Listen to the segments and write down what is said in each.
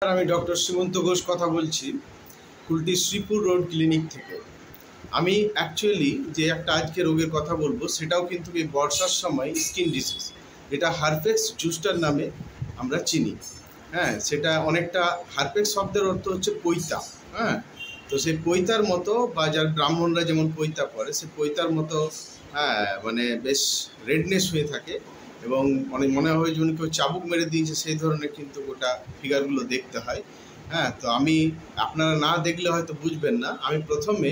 আমি ডক্টর সীমন্ত ঘোষ কথা বলছি কুলটি শ্রীপুর রোড ক্লিনিক থেকে। আমি অ্যাকচুয়ালি যে একটা আজকে রোগের কথা বলবো সেটাও কিন্তু এই বর্ষার সময় স্কিন ডিজিজ, এটা হারপেক্স জুস্টার নামে আমরা চিনি। হ্যাঁ, সেটা অনেকটা হারপেক্স শব্দের অর্থ হচ্ছে পৈতা। হ্যাঁ, তো সেই পৈতার মতো বা যার ব্রাহ্মণরা যেমন পৈতা পরে সে পৈতার মতো মানে বেশ রেডনেস হয়ে থাকে এবং অনেক মনে হয় যেমন কেউ চাবুক মেরে দিয়েছে সেই ধরনের কিন্তু গোটা ফিগারগুলো দেখতে হয়। হ্যাঁ, তো আমি আপনারা না দেখলে হয়তো বুঝবেন না, আমি প্রথমে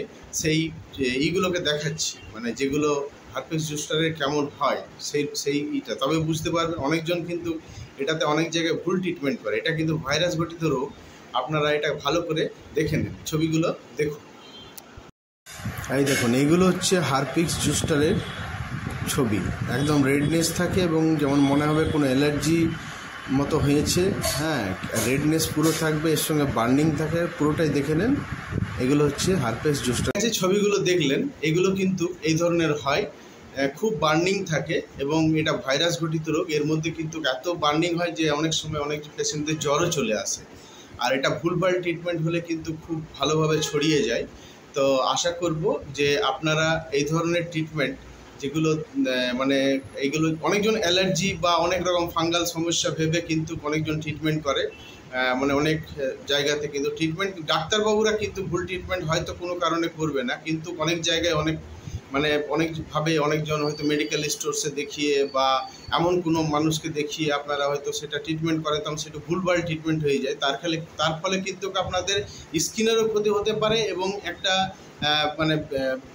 এইগুলোকে দেখাচ্ছি, মানে যেগুলো হারপেক্স জুস্টারের কেমন হয় সেইটা তবে বুঝতে পারবেন। অনেকজন কিন্তু এটাতে অনেক জায়গায় ভুল ট্রিটমেন্ট করে, এটা কিন্তু ভাইরাস ঘটিত রোগ। আপনারা এটা ভালো করে দেখে নেন, ছবিগুলো দেখুন। এই দেখুন, এইগুলো হচ্ছে হারপেক্স জুস্টারের ছবি। একদম রেডনেস থাকে এবং যেমন মনে হবে কোনো অ্যালার্জি মতো হয়েছে। হ্যাঁ, রেডনেস পুরো থাকবে, এর সঙ্গে বার্নিং থাকে, পুরোটাই দেখে নেন। এগুলো হচ্ছে হারপেক্স জুস্টার। যে ছবিগুলো দেখলেন এগুলো কিন্তু এই ধরনের হয়, খুব বার্নিং থাকে এবং এটা ভাইরাস ঘটিত রোগ। এর মধ্যে কিন্তু এত বার্নিং হয় যে অনেক সময় অনেক পেশেন্টদের জ্বরও চলে আসে, আর এটা ভুলভাল ট্রিটমেন্ট হলে কিন্তু খুব ভালোভাবে ছড়িয়ে যায়। তো আশা করব যে আপনারা এই ধরনের ট্রিটমেন্ট যেগুলো মানে এইগুলো অনেকজন অ্যালার্জি বা অনেক রকম ফাঙ্গাল সমস্যা ভেবে কিন্তু অনেকজন ট্রিটমেন্ট করে, মানে অনেক জায়গাতে কিন্তু ট্রিটমেন্ট ডাক্তারবাবুরা কিন্তু ভুল ট্রিটমেন্ট হয়তো কোনো কারণে করবে না, কিন্তু অনেক জায়গায় অনেকভাবে অনেকজন হয়তো মেডিকেল স্টোরসে দেখিয়ে বা এমন কোনো মানুষকে দেখিয়ে আপনারা হয়তো সেটা ট্রিটমেন্ট করেন, তখন সেটা ভুলভাল ট্রিটমেন্ট হয়ে যায়। তার ফলে কিন্তু আপনাদের স্কিনেরও ক্ষতি হতে পারে এবং একটা মানে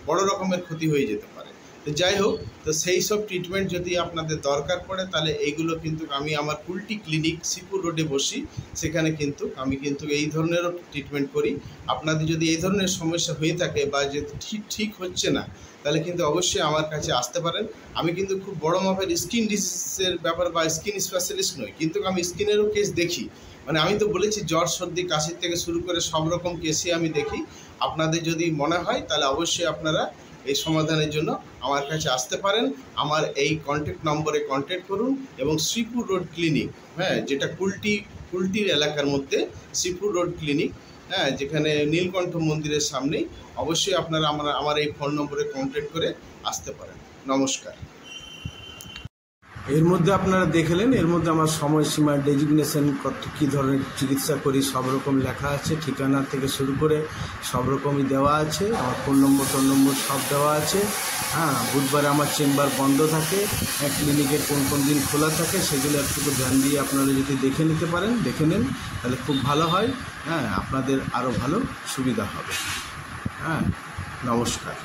বড় রকমের ক্ষতি হয়ে যেতে পারে। তো যাই হোক, তো সেই সব ট্রিটমেন্ট যদি আপনাদের দরকার পড়ে তাহলে এইগুলো কিন্তু আমি আমার কুলটি ক্লিনিক শ্রীপুর রোডে বসি, সেখানে কিন্তু আমি এই ধরনেরও ট্রিটমেন্ট করি। আপনাদের যদি এই ধরনের সমস্যা হয়ে থাকে বা যে ঠিক হচ্ছে না, তাহলে কিন্তু অবশ্যই আমার কাছে আসতে পারেন। আমি কিন্তু খুব বড় মাপের স্কিন ডিজিজের ব্যাপার বা স্কিন স্পেশালিস্ট নই, কিন্তু আমি স্কিনেরও কেস দেখি। মানে আমি তো বলেছি জ্বর সর্দি কাশির থেকে শুরু করে সব রকম কেসই আমি দেখি। আপনাদের যদি মনে হয় তাহলে অবশ্যই আপনারা এই সমাধানের জন্য আমার কাছে আসতে পারেন। আমার এই কন্ট্যাক্ট নম্বরে কন্ট্যাক্ট করুন এবং শ্রীপুর রোড ক্লিনিক, হ্যাঁ, যেটা কুলটির এলাকার মধ্যে শ্রীপুর রোড ক্লিনিক, হ্যাঁ, যেখানে নীলকণ্ঠ মন্দিরের সামনেই। অবশ্যই আপনারা আমার এই ফোন নম্বরে কন্ট্যাক্ট করে আসতে পারেন। নমস্কার। এর মধ্যে আপনারা দেখলেন, এর মধ্যে আমার সময়সীমা, ডেজিগনেশন, কী ধরনের চিকিৎসা করি সব রকম লেখা আছে, ঠিকানা থেকে শুরু করে সব রকমই দেওয়া আছে, আমার ফোন নম্বর সব দেওয়া আছে। হ্যাঁ, বুধবারে আমার চেম্বার বন্ধ থাকে, ক্লিনিকের কোন দিন খোলা থাকে সেগুলো একটু ধ্যান দিয়ে আপনারা যদি দেখে নিতে পারেন, দেখে নেন, তাহলে খুব ভালো হয়। হ্যাঁ, আপনাদের আরও ভালো সুবিধা হবে। হ্যাঁ, নমস্কার।